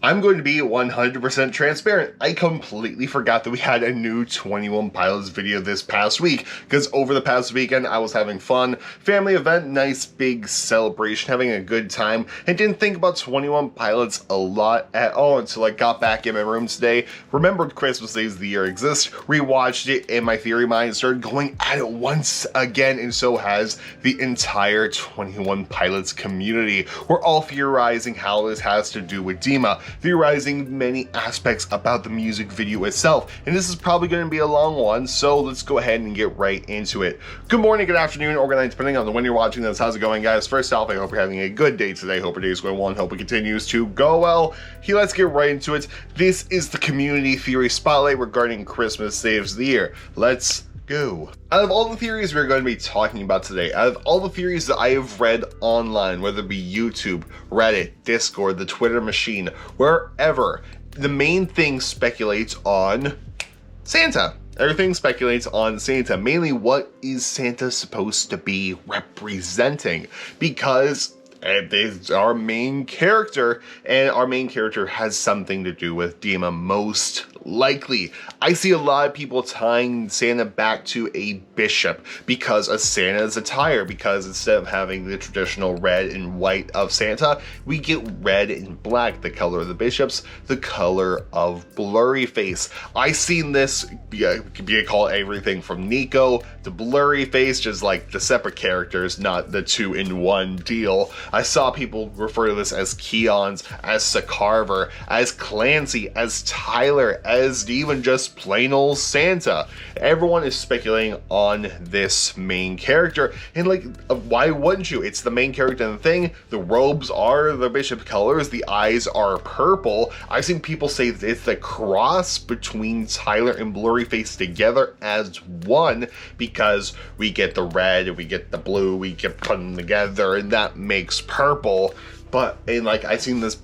I'm going to be 100% transparent. I completely forgot that we had a new 21 Pilots video this past week, because over the past weekend I was having fun, family event, nice big celebration, having a good time, and didn't think about 21 Pilots a lot at all until I got back in my room today, remembered Christmas Days of the Year exist, rewatched it, and my theory mind started going at it once again, and so has the entire 21 Pilots community. We're all theorizing how this has to do with Dima, theorizing many aspects about the music video itself, and this is probably going to be a long one, so let's go ahead and get right into it. Good morning, good afternoon, or good night, depending on when you're watching this. How's it going, guys? First off, I hope you're having a good day today. Hope your day is going well and hope it continues to go well. Here, let's get right into it. This is the community theory spotlight regarding Christmas Saves the Year. Let's go. Out of all the theories we're going to be talking about today, out of all the theories that I have read online, whether it be YouTube, Reddit, Discord, the Twitter machine, wherever, the main thing speculates on Santa. Everything speculates on Santa. Mainly, what is Santa supposed to be representing? Because it's our main character, and our main character has something to do with Dima, most likely. I see a lot of people tying Santa back to a bishop because of Santa's attire, because instead of having the traditional red and white of Santa, we get red and black, the color of the bishops, the color of Blurry Face. I seen this be called everything from Nico to Blurry Face, just like the separate characters, not the two-in-one deal. I saw people refer to this as Keons, as Sakarver, as Clancy, as Tyler, as even just plain old Santa. Everyone is speculating on this main character, and like, why wouldn't you? It's the main character in the thing. The robes are the bishop colors, the eyes are purple. I've seen people say that it's the cross between Tyler and Blurry Face together as one, because we get the red, we get the blue, we get put them together, and that makes purple. But, and like, I've seen this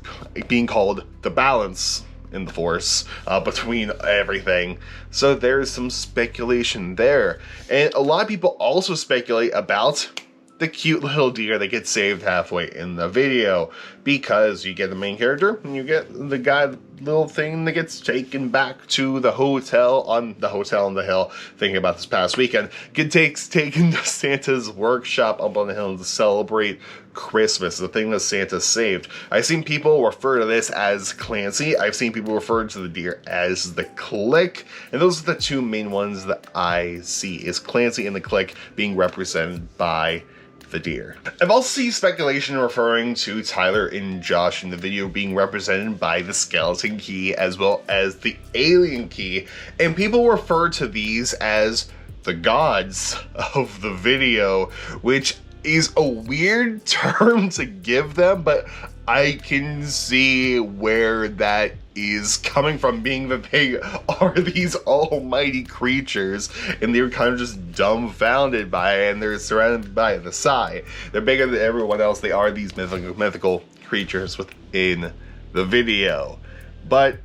being called the balance in the Force between everything. So there's some speculation there. And a lot of people also speculate about the cute little deer that gets saved halfway in the video, because you get the main character and you get the guy, little thing that gets taken back to the hotel on the hill. Thinking about this past weekend, taken to Santa's workshop up on the hill to celebrate Christmas, the thing that Santa saved. I've seen people refer to this as Clancy. I've seen people refer to the deer as the Click, and those are the two main ones that I see, is Clancy and the Click being represented by the deer. I've also seen speculation referring to Tyler and Josh in the video being represented by the skeleton key as well as the alien key, and people refer to these as the gods of the video, which is a weird term to give them, but I can see where that is coming from, being that they are these almighty creatures and they're kind of just dumbfounded by it, and they're surrounded by the Psy. They're bigger than everyone else. They are these mythical creatures within the video. But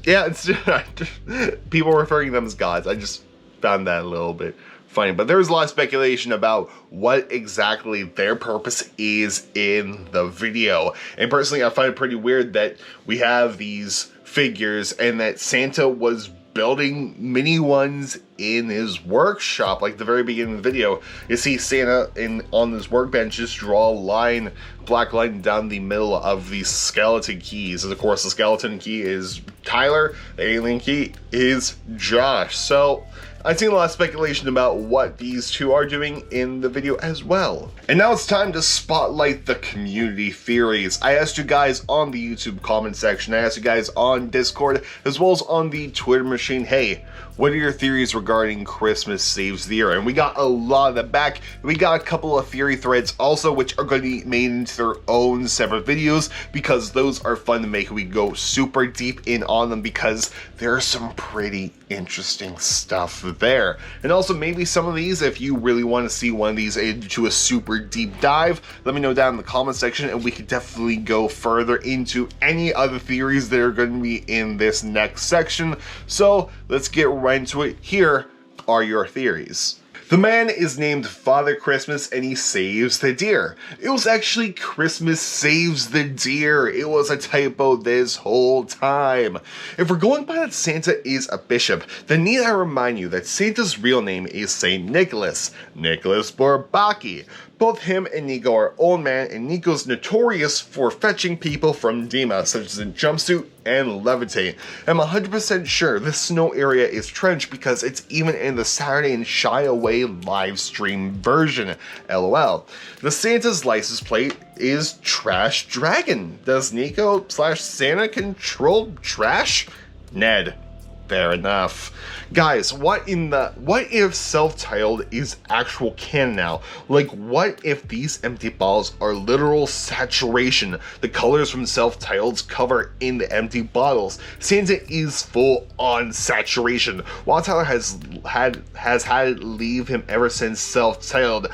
yeah, it's just, people referring to them as gods. I just found that a little bit funny, but there's a lot of speculation about what exactly their purpose is in the video. And personally, I find it pretty weird that we have these figures and that Santa was building mini ones in his workshop. Like the very beginning of the video, you see Santa on his workbench just draw a line, black line down the middle of these skeleton keys. And of course, the skeleton key is Tyler, the alien key is Josh. So I've seen a lot of speculation about what these two are doing in the video as well. And now it's time to spotlight the community theories. I asked you guys on the YouTube comment section, I asked you guys on Discord, as well as on the Twitter machine, hey, what are your theories regarding Christmas Saves the Year? And we got a lot of that back. We got a couple of theory threads also, which are going to be made into their own separate videos, because those are fun to make. We go super deep in on them because there's some pretty interesting stuff there. And also maybe some of these, if you really want to see one of these into a super deep dive, let me know down in the comment section and we could definitely go further into any other theories that are going to be in this next section. So let's get right into it. Here are your theories. The man is named Father Christmas and he saves the deer. It was actually Christmas saves the deer. It was a typo this whole time. If we're going by that Santa is a bishop, then need I remind you that Santa's real name is Saint Nicholas Bourbaki. Both him and Nico are old man, and Nico's notorious for fetching people from Dima, such as in jumpsuit and levitate. I'm 100% sure this snow area is trenched because it's even in the Saturday and Shy Away live stream version. LOL. The Santa's license plate is Trash Dragon. Does Nico/Santa control trash? Ned. Fair enough. Guys, what if self-titled is actual canon now? Like, what if these empty balls are literal saturation? The colors from self-titled's cover in the empty bottles. Santa is full on saturation, while Tyler has had it leave him ever since self-titled.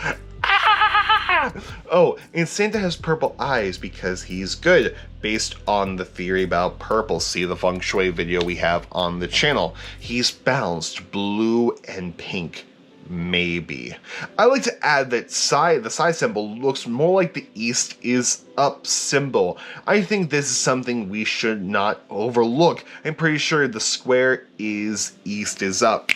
Oh, and Santa has purple eyes because he's good, based on the theory about purple. See the feng shui video we have on the channel. He's balanced blue and pink. Maybe. I like to add that the psi symbol looks more like the East is up symbol. I think this is something we should not overlook. I'm pretty sure the square is East is up.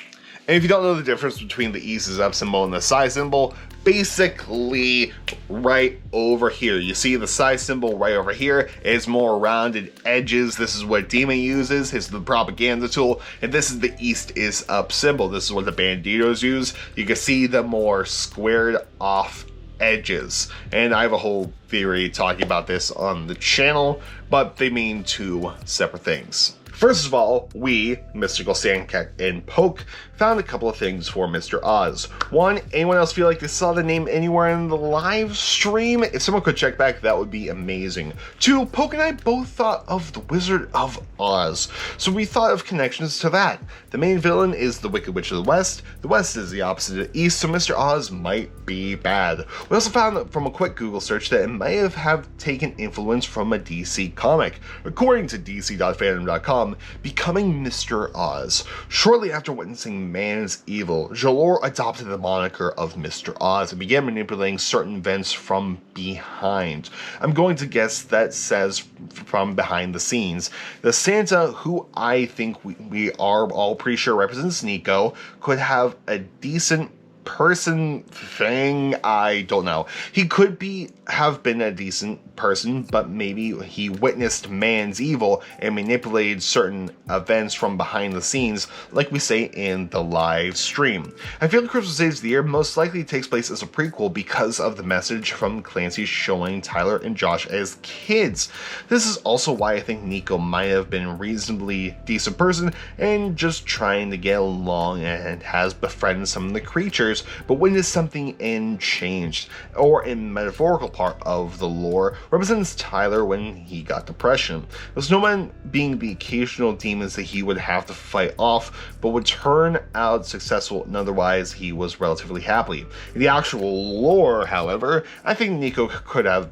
And if you don't know the difference between the East is up symbol and the psi symbol, basically right over here. You see the psi symbol right over here is more rounded edges. This is what Demon uses, it's the propaganda tool, and this is the East is up symbol. This is what the banditos use. You can see the more squared off edges. And I have a whole theory talking about this on the channel, but they mean two separate things. First of all, we, Mystical Sandcat and Poke, found a couple of things for Mr. Oz. One, anyone else feel like they saw the name anywhere in the live stream? If someone could check back, that would be amazing. Two, Poke and I both thought of the Wizard of Oz, so we thought of connections to that. The main villain is the Wicked Witch of the West. The West is the opposite of East, so Mr. Oz might be bad. We also found from a quick Google search that it may have taken influence from a DC comic. According to dc.fandom.com, becoming Mr. Oz. Shortly after witnessing man's evil, Jalor adopted the moniker of Mr. Oz and began manipulating certain events from behind. I'm going to guess that says from behind the scenes. The Santa, who I think we are all pretty sure represents Nico, could have a decent person thing. I don't know. He could have been a decent person, but maybe he witnessed man's evil and manipulated certain events from behind the scenes, like we say in the live stream. I feel like Christmas Saves the Year most likely takes place as a prequel because of the message from Clancy showing Tyler and Josh as kids. This is also why I think Nico might have been a reasonably decent person and just trying to get along and has befriended some of the creatures, but witnessed something and changed. Or in metaphorical part of the lore, represents Tyler when he got depression. The snowman being the occasional demons that he would have to fight off, but would turn out successful, and otherwise he was relatively happy. In the actual lore, however, I think Nico could have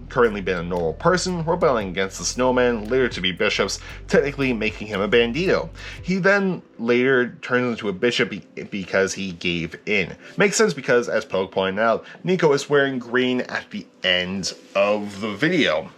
currently been a normal person, rebelling against the snowman, later to be bishops, technically making him a bandito. He then later turns into a bishop because he gave in. Makes sense because, as Poke pointed out, Nico is wearing green at the end of the video.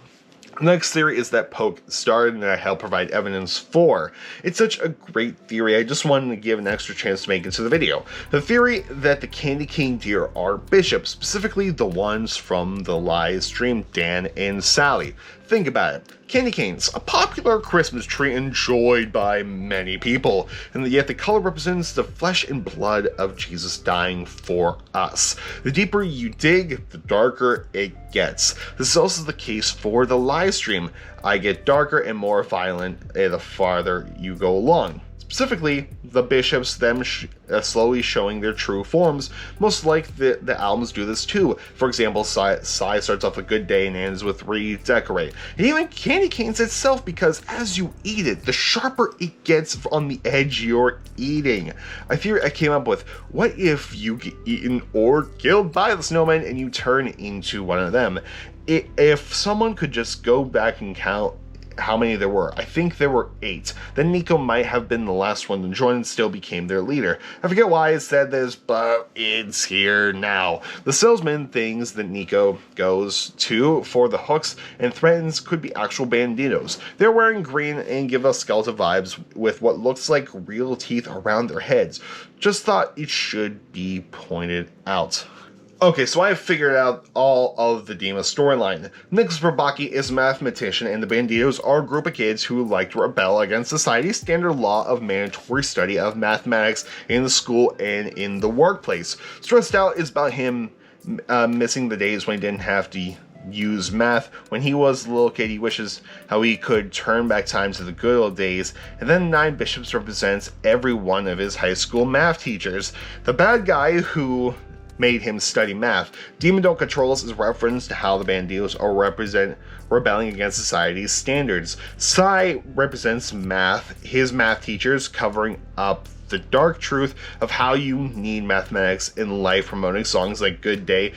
The next theory is that Poke started and I helped provide evidence for. It's such a great theory, I just wanted to give an extra chance to make it to the video. The theory that the Candy Cane deer are bishops, specifically the ones from the live stream, Dan and Sally. Think about it. Candy canes, a popular Christmas tree enjoyed by many people, and yet the color represents the flesh and blood of Jesus dying for us. The deeper you dig, the darker it gets. This is also the case for the live stream. I get darker and more violent the farther you go along. Specifically, the bishops, them slowly showing their true forms, most like the albums do this too. For example, Psy starts off a good day and ends with redecorate. And even Candy Canes itself, because as you eat it, the sharper it gets on the edge you're eating. A theory I came up with, what if you get eaten or killed by the snowman and you turn into one of them? If someone could just go back and count how many there were. I think there were 8. Then Nico might have been the last one to join and still became their leader. I forget why I said this, but it's here now. The salesman thinks that Nico goes to for the hooks and threatens could be actual banditos. They're wearing green and give us skeleton vibes with what looks like real teeth around their heads. Just thought it should be pointed out. Okay, so I have figured out all of the Dima storyline. Nicholas Verbaki is a mathematician, and the Banditos are a group of kids who like to rebel against society's standard law of mandatory study of mathematics in the school and in the workplace. Stressed Out is about him missing the days when he didn't have to use math. When he was a little kid, he wishes how he could turn back time to the good old days. And then 9 Bishops represents every one of his high school math teachers. The bad guy who made him study math. Demon Don't Control Us is a reference to how the Banditos are rebelling against society's standards. Sai represents math, his math teachers covering up the dark truth of how you need mathematics in life, promoting songs like Good Day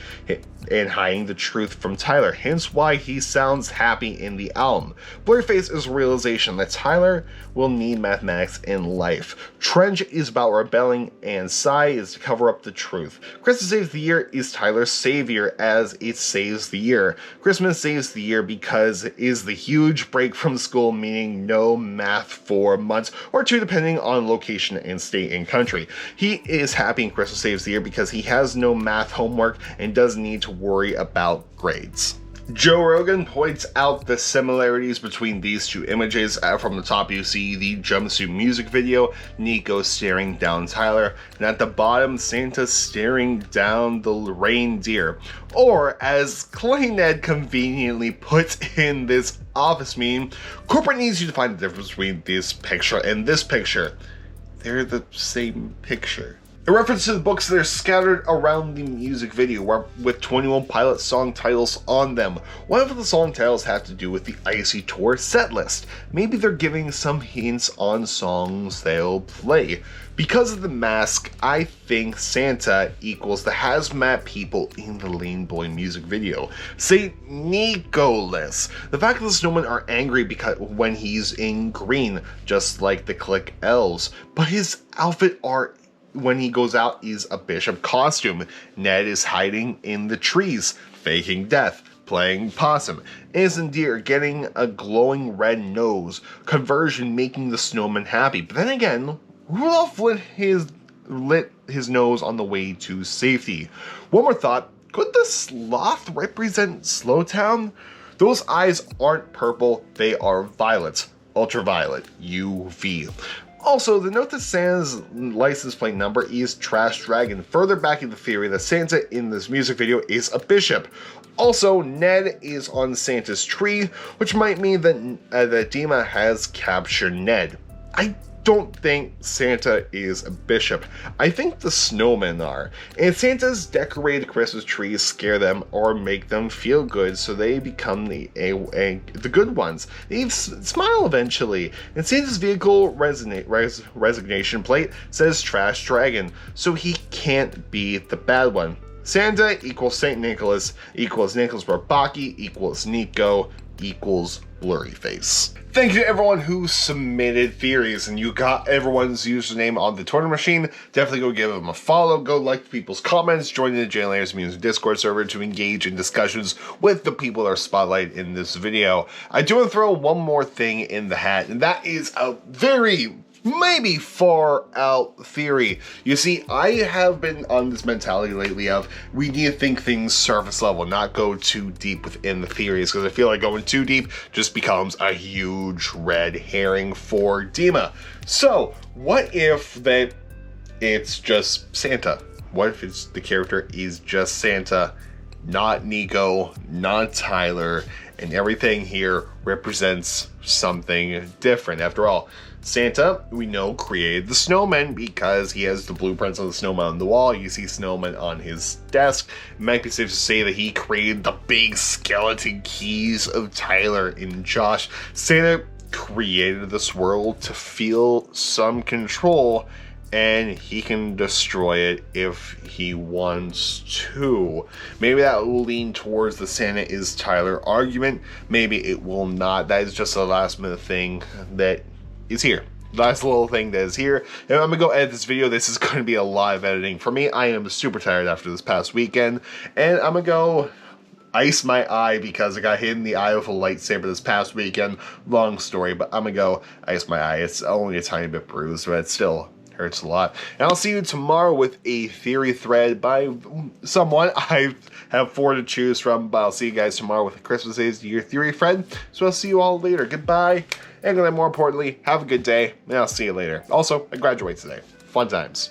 and hiding the truth from Tyler, hence why he sounds happy in the album. Blurryface is a realization that Tyler will need mathematics in life. Trench is about rebelling, and Psy is to cover up the truth. Christmas Saves the Year is Tyler's savior as it saves the year. Christmas Saves the Year because it is the huge break from school, meaning no math for months or 2 depending on location and state and country. He is happy in Christmas Saves the Year because he has no math homework and doesn't need to worry about grades. Joe Rogan points out the similarities between these 2 images. From the top you see the jumpsuit music video, Nico staring down Tyler, and at the bottom Santa staring down the reindeer. Or as Clay Ned conveniently puts in this office meme, corporate needs you to find the difference between this picture and this picture. They're the same picture. A reference to the books that are scattered around the music video with 21 Pilots song titles on them. One of the song titles have to do with the Icy Tour set list. Maybe they're giving some hints on songs they'll play. Because of the mask, I think Santa equals the hazmat people in the Lane Boy music video. Say Nicholas. The fact that the snowmen are angry because when he's in green, just like the Click Elves, but his outfit art when he goes out is a bishop costume. Ned is hiding in the trees, faking death, playing possum. Innocent Deer getting a glowing red nose. Conversion making the snowman happy. But then again, Rudolph lit his nose on the way to safety. One more thought. Could the sloth represent Slowtown? Those eyes aren't purple, they are violet. Ultraviolet. UV. Also, the note that Santa's license plate number is Trash Dragon, further backing the theory that Santa in this music video is a bishop. Also, Ned is on Santa's tree, which might mean that Dima has captured Ned. I don't think Santa is a bishop. I think the snowmen are. And Santa's decorated Christmas trees scare them or make them feel good, so they become the good ones. They smile eventually. And Santa's vehicle resignation plate says Trash Dragon, so he can't be the bad one. Santa equals St. Nicholas equals Nicholas Verbaki equals Nico equals Blurryface. Thank you to everyone who submitted theories, and you got everyone's username on the Twitter machine. Definitely go give them a follow, go like people's comments, join the JLAndersonMusic Discord server to engage in discussions with the people that are spotlighted in this video. I do want to throw one more thing in the hat, and that is a very maybe far out theory. You see, I have been on this mentality lately of we need to think things surface level, not go too deep within the theories, because I feel like going too deep just becomes a huge red herring for Dima. So, what if that it's just Santa? What if the character is just Santa, not Nico, not Tyler, and everything here represents something different? After all, Santa, we know, created the snowman because he has the blueprints of the snowman on the wall. You see snowman on his desk. It might be safe to say that he created the big skeleton keys of Tyler and Josh. Santa created this world to feel some control, and he can destroy it if he wants to. Maybe that will lean towards the Santa is Tyler argument. Maybe it will not. That is just a last minute thing that is here. Last little thing that is here. And I'm gonna go edit this video. This is gonna be a lot of editing for me. I am super tired after this past weekend, and I'm gonna go ice my eye because I got hit in the eye with a lightsaber this past weekend. Long story, but I'm gonna go ice my eye. It's only a tiny bit bruised, but it still hurts a lot. And I'll see you tomorrow with a theory thread by someone. I have 4 to choose from, but I'll see you guys tomorrow with a Christmas Days Year theory thread. So I'll see you all later. Goodbye, and more importantly, have a good day, and I'll see you later. Also, I graduate today. Fun times.